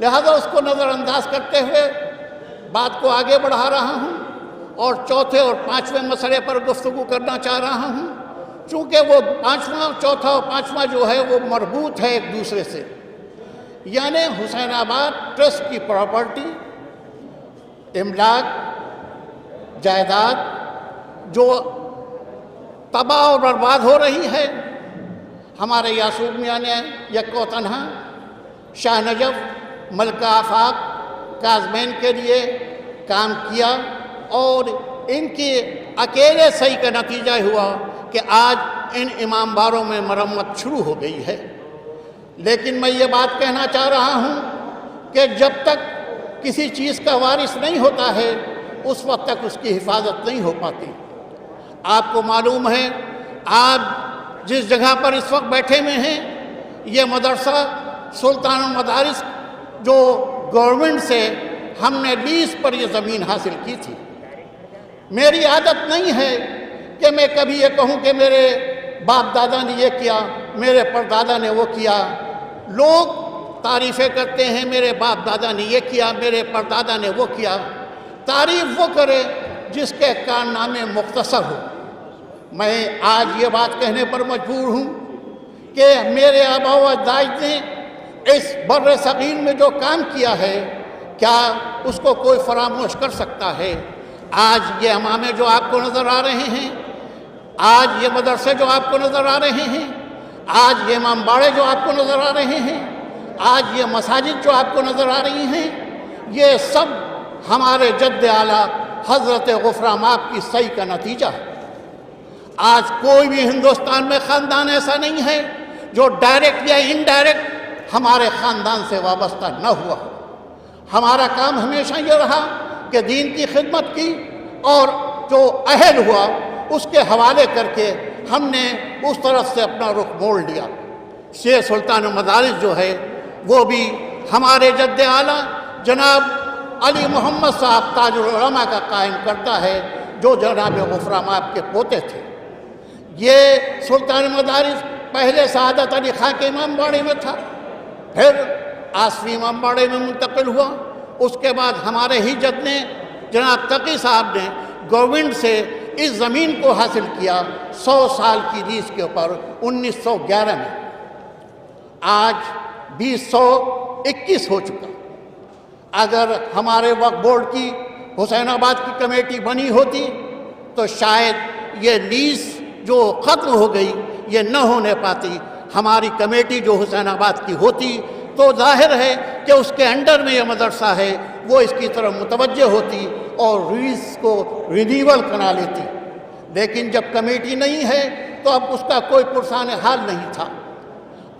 لہذا اس کو نظر انداز کرتے ہوئے بات کو آگے بڑھا رہا ہوں اور چوتھے اور پانچویں مسئلے پر گفتگو کرنا چاہ رہا ہوں، چونکہ وہ پانچواں، چوتھا اور پانچواں جو ہے وہ مربوط ہے ایک دوسرے سے۔ یعنی حسین آباد ٹرسٹ کی پراپرٹی، املاک، جائیداد جو تباہ اور برباد ہو رہی ہے، ہمارے یعقوب میاں نے یک و تنہا شاہ نجف، ملکہ آفاق، کاظمین کے لیے کام کیا اور ان کی اکیلے صحیح کا نتیجہ ہوا کہ آج ان امام باروں میں مرمت شروع ہو گئی ہے۔ لیکن میں یہ بات کہنا چاہ رہا ہوں کہ جب تک کسی چیز کا وارث نہیں ہوتا ہے اس وقت تک اس کی حفاظت نہیں ہو پاتی۔ آپ کو معلوم ہے آپ جس جگہ پر اس وقت بیٹھے ہوئے ہیں یہ مدرسہ سلطان المدارس جو گورنمنٹ سے ہم نے لیز پر یہ زمین حاصل کی تھی۔ میری عادت نہیں ہے کہ میں کبھی یہ کہوں کہ میرے باپ دادا نے یہ کیا، میرے پردادا نے وہ کیا۔ لوگ تعریفیں کرتے ہیں میرے باپ دادا نے یہ کیا، میرے پردادا نے وہ کیا۔ تعریف وہ کرے جس کے کارنامے مختصر ہو۔ میں آج یہ بات کہنے پر مجبور ہوں کہ میرے آبا و اجداد نے اس بر صغیر میں جو کام کیا ہے کیا اس کو کوئی فراموش کر سکتا ہے؟ آج یہ امامے جو آپ کو نظر آ رہے ہیں، آج یہ مدرسے جو آپ کو نظر آ رہے ہیں، آج یہ امام باڑے جو آپ کو نظر آ رہے ہیں، آج یہ مساجد جو آپ کو نظر آ رہی ہیں، یہ سب ہمارے جد اعلیٰ حضرت غفران مآب کی صحیح کا نتیجہ ہے۔ آج کوئی بھی ہندوستان میں خاندان ایسا نہیں ہے جو ڈائریکٹ یا انڈائریکٹ ہمارے خاندان سے وابستہ نہ ہوا ہو۔ ہمارا کام ہمیشہ یہ رہا کہ دین کی خدمت کی اور جو اہل ہوا اس کے حوالے کر کے ہم نے اس طرف سے اپنا رخ موڑ لیا۔ شیخ سلطان المدارس جو ہے وہ بھی ہمارے جد اعلیٰ جناب علی محمد صاحب تاج العلماء کا قائم کرتا ہے جو جناب غفران مآب کے پوتے تھے۔ یہ سلطان المدارس پہلے سعادت علی خاں کے امام باڑے میں تھا، پھر آصفی امام باڑے میں منتقل ہوا، اس کے بعد ہمارے ہی جد نے جناب تقی صاحب نے گورنمنٹ سے اس زمین کو حاصل کیا 100 سال کی لیز کے اوپر 1911 میں۔ آج 2021 ہو چکا۔ اگر ہمارے وقف بورڈ کی حسین آباد کی کمیٹی بنی ہوتی تو شاید یہ لیز جو ختم ہو گئی یہ نہ ہونے پاتی۔ ہماری کمیٹی جو حسین آباد کی ہوتی تو ظاہر ہے کہ اس کے انڈر میں یہ مدرسہ ہے، وہ اس کی طرف متوجہ ہوتی اور لیز کو رینیول کرا لیتی۔ لیکن جب کمیٹی نہیں ہے تو اب اس کا کوئی پرسان حال نہیں تھا۔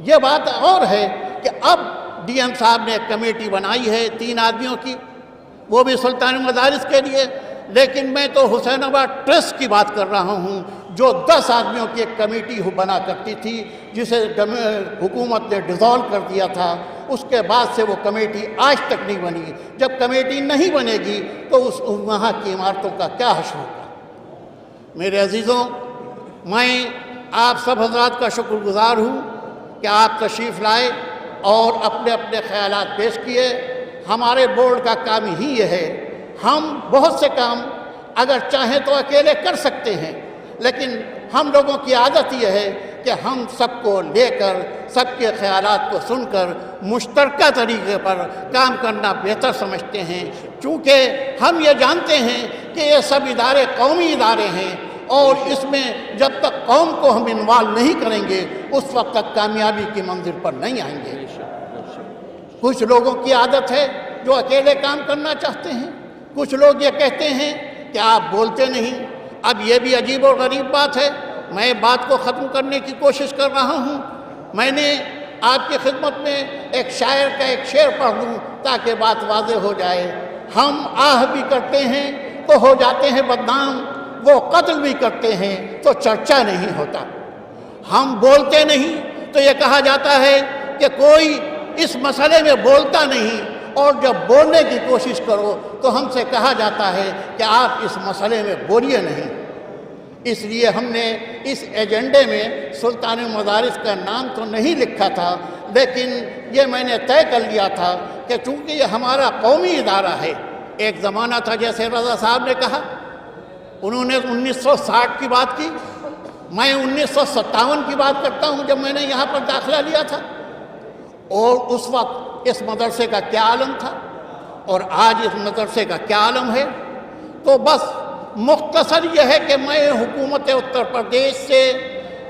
یہ بات اور ہے کہ اب ڈی ایم صاحب نے ایک کمیٹی بنائی ہے 3 آدمیوں کی، وہ بھی سلطان المدارس کے لیے، لیکن میں تو حسین آباد ٹرسٹ کی بات کر رہا ہوں جو 10 آدمیوں کی ایک کمیٹی بنا کرتی تھی جسے حکومت نے ڈیزالو کر دیا تھا۔ اس کے بعد سے وہ کمیٹی آج تک نہیں بنی۔ جب کمیٹی نہیں بنے گی تو اس وہاں کی عمارتوں کا کیا حشر ہوگا؟ میرے عزیزوں، میں آپ سب حضرات کا شکر گزار ہوں کہ آپ تشریف لائے اور اپنے اپنے خیالات پیش کیے۔ ہمارے بورڈ کا کام ہی یہ ہے، ہم بہت سے کام اگر چاہیں تو اکیلے کر سکتے ہیں، لیکن ہم لوگوں کی عادت یہ ہے کہ ہم سب کو لے کر، سب کے خیالات کو سن کر مشترکہ طریقے پر کام کرنا بہتر سمجھتے ہیں، چونکہ ہم یہ جانتے ہیں کہ یہ سب ادارے قومی ادارے ہیں اور اس میں جب تک قوم کو ہم انوالو نہیں کریں گے اس وقت تک کامیابی کی منزل پر نہیں آئیں گے۔ کچھ لوگوں کی عادت ہے جو اکیلے کام کرنا چاہتے ہیں، کچھ لوگ یہ کہتے ہیں کہ آپ بولتے نہیں۔ اب یہ بھی عجیب اور غریب بات ہے۔ میں بات کو ختم کرنے کی کوشش کر رہا ہوں۔ میں نے آپ کی خدمت میں ایک شاعر کا ایک شعر پڑھ دوں تاکہ بات واضح ہو جائے۔ ہم آہ بھی کرتے ہیں تو ہو جاتے ہیں بدنام، وہ قتل بھی کرتے ہیں تو چرچا نہیں ہوتا۔ ہم بولتے نہیں تو یہ کہا جاتا ہے کہ کوئی اس مسئلے میں بولتا نہیں، اور جب بولنے کی کوشش کرو تو ہم سے کہا جاتا ہے کہ آپ اس مسئلے میں بولیے نہیں۔ اس لیے ہم نے اس ایجنڈے میں سلطان المدارس کا نام تو نہیں لکھا تھا، لیکن یہ میں نے طے کر لیا تھا کہ چونکہ یہ ہمارا قومی ادارہ ہے، ایک زمانہ تھا جیسے رضا صاحب نے کہا، انہوں نے 1960 کی بات کی، میں 1957 کی بات کرتا ہوں جب میں نے یہاں پر داخلہ لیا تھا، اور اس وقت اس مدرسے کا کیا عالم تھا اور آج اس مدرسے کا کیا عالم ہے۔ تو بس مختصر یہ ہے کہ میں حکومت اتر پردیش سے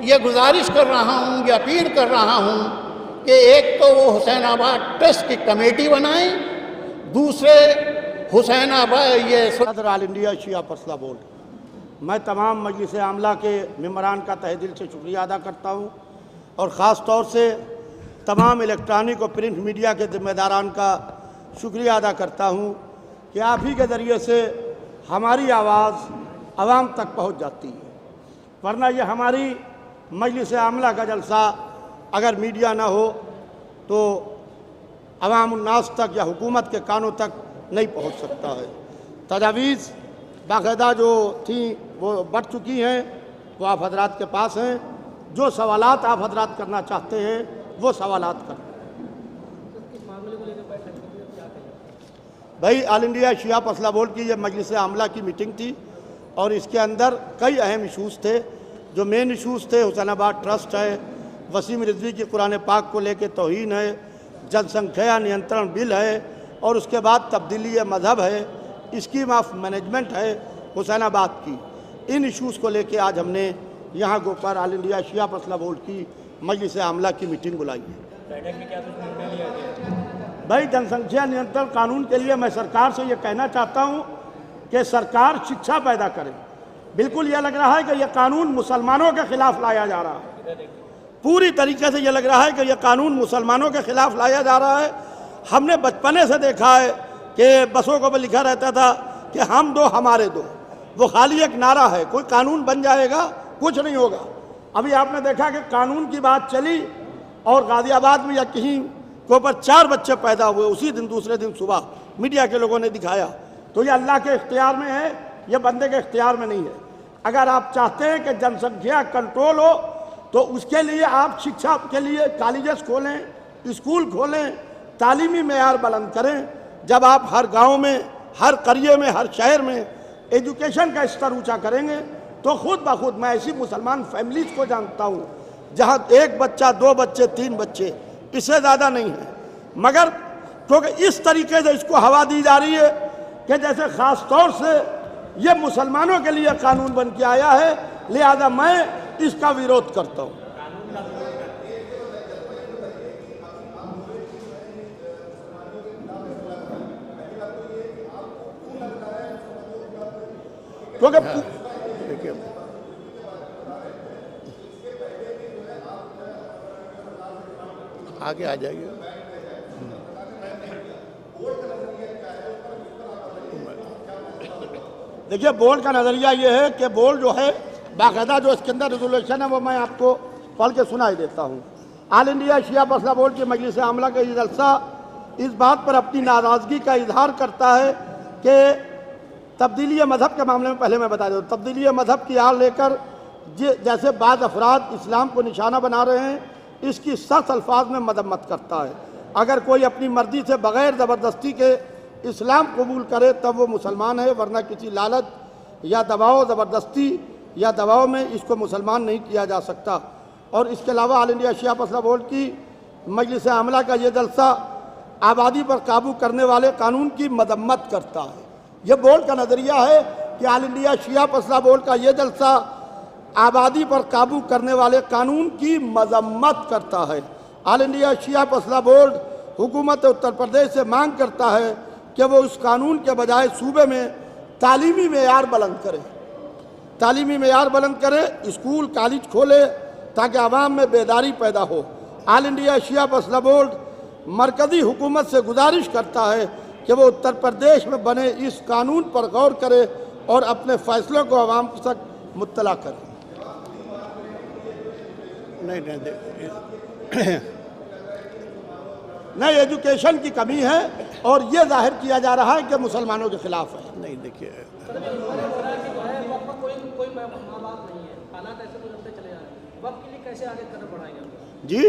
یہ گزارش کر رہا ہوں، یہ اپیل کر رہا ہوں کہ ایک تو وہ حسین آباد ٹرسٹ کی کمیٹی بنائیں، دوسرے حسین آباد یہ صدر آل انڈیا شیعہ فضلہ بورڈ، میں تمام مجلس عاملہ کے ممبران کا تہہ دل سے شکریہ ادا کرتا ہوں، اور خاص طور سے تمام الیکٹرانک اور پرنٹ میڈیا کے ذمہ داران کا شکریہ ادا کرتا ہوں کہ آپ ہی کے ذریعے سے ہماری آواز عوام تک پہنچ جاتی ہے، ورنہ یہ ہماری مجلس عاملہ کا جلسہ اگر میڈیا نہ ہو تو عوام الناس تک یا حکومت کے کانوں تک نہیں پہنچ سکتا ہے۔ تجاویز باقاعدہ جو تھیں وہ بڑھ چکی ہیں، وہ آپ حضرات کے پاس ہیں، جو سوالات آپ حضرات کرنا چاہتے ہیں وہ سوالات کریں۔ بھائی آل انڈیا شیعہ فضلہ بورڈ کی یہ مجلس عاملہ کی میٹنگ تھی، اور اس کے اندر کئی اہم ایشوز تھے۔ جو مین ایشوز تھے، حسین آباد ٹرسٹ ہے، وسیم رضوی کی قرآن پاک کو لے کے توہین ہے، جن سنکھیا نینترن بل ہے، اور اس کے بعد تبدیلی مذہب ہے، اسکیم آف مینجمنٹ ہے حسین آباد کی۔ ان ایشوز کو لے کے آج ہم نے یہاں گوپر آل انڈیا شیعہ فضلہ بورڈ کی مجلس عاملہ کی میٹنگ بلائی ہے۔ بھائی جن سنکھیا نینترن قانون کے لیے میں سرکار سے یہ کہنا چاہتا ہوں کہ سرکار شکشا پیدا کرے۔ بالکل یہ لگ رہا ہے کہ یہ قانون مسلمانوں کے خلاف لایا جا رہا ہے، پوری طریقے سے یہ لگ رہا ہے کہ یہ قانون مسلمانوں کے خلاف لایا جا رہا ہے۔ ہم نے بچپنے سے دیکھا ہے کہ بسوں کو لکھا رہتا تھا کہ ہم دو ہمارے دو، وہ خالی ایک نعرہ ہے، کوئی قانون بن جائے گا کچھ نہیں ہوگا۔ ابھی آپ نے دیکھا کہ قانون کی بات چلی اور غازی آباد میں یا کہیں کے اوپر 4 بچے پیدا ہوئے اسی دن، دوسرے دن صبح میڈیا کے لوگوں نے دکھایا۔ تو یہ اللہ کے اختیار میں ہے، یہ بندے کے اختیار میں نہیں ہے۔ اگر آپ چاہتے ہیں کہ جن سنکھیا کنٹرول ہو تو اس کے لیے آپ شکشا کے لیے کالجز کھولیں، اسکول کھولیں، تعلیمی معیار بلند کریں۔ جب آپ ہر گاؤں میں، ہر قریے میں، ہر شہر میں ایجوکیشن کا استر اونچا کریں گے تو خود بخود، میں ایسی مسلمان فیملیز کو جانتا ہوں جہاں 1 بچہ، 2 بچے، 3 بچے، اس سے زیادہ نہیں ہیں، مگر کیونکہ اس طریقے سے اس کو ہوا دی جا رہی ہے کہ جیسے خاص طور سے یہ مسلمانوں کے لیے قانون بن کے آیا ہے، لہذا میں اس کا ویرودھ کرتا ہوں۔ کیونکہ دیکھیے آگے آ جائیے۔ دیکھیے بورڈ کا نظریہ یہ ہے کہ بورڈ جو ہے باقاعدہ جو اس کے اندر ریزولوشن ہے وہ میں آپ کو پڑھ کے سنائی دیتا ہوں۔ آل انڈیا شیعہ فضلہ بورڈ کی مجلس عاملہ کا یہ جلسہ اس بات پر اپنی ناراضگی کا اظہار کرتا ہے کہ تبدیلی مذہب کے معاملے میں، پہلے میں بتا دوں، تبدیلی مذہب کی آڑ لے کر جیسے بعض افراد اسلام کو نشانہ بنا رہے ہیں، اس کی سخت الفاظ میں مذمت کرتا ہے۔ اگر کوئی اپنی مرضی سے بغیر زبردستی کے اسلام قبول کرے تب وہ مسلمان ہے، ورنہ کسی لالچ یا دباؤ، زبردستی یا دباؤ میں اس کو مسلمان نہیں کیا جا سکتا۔ اور اس کے علاوہ آل انڈیا شیعہ فضلہ بورڈ کی مجلس عاملہ کا یہ جلسہ آبادی پر قابو کرنے والے قانون کی مذمت کرتا ہے۔ یہ بورڈ کا نظریہ ہے کہ آل انڈیا شیعہ فضلہ بورڈ کا یہ جلسہ آبادی پر قابو کرنے والے قانون کی مذمت کرتا ہے۔ آل انڈیا شیعہ فضلہ بورڈ حکومت اتر پردیش سے مانگ کرتا ہے کہ وہ اس قانون کے بجائے صوبے میں تعلیمی معیار بلند کرے، تعلیمی معیار بلند کرے، اسکول کالج کھولے تاکہ عوام میں بیداری پیدا ہو۔ آل انڈیا شیعہ فضلہ بورڈ مرکزی حکومت سے گزارش کرتا ہے کہ وہ اتر پردیش میں بنے اس قانون پر غور کرے اور اپنے فیصلوں کو عوام تک مطلع کرے۔ نہیں، ایجوکیشن کی کمی ہے اور یہ ظاہر کیا جا رہا ہے کہ مسلمانوں کے خلاف ہے۔ نہیں دیکھیے، جی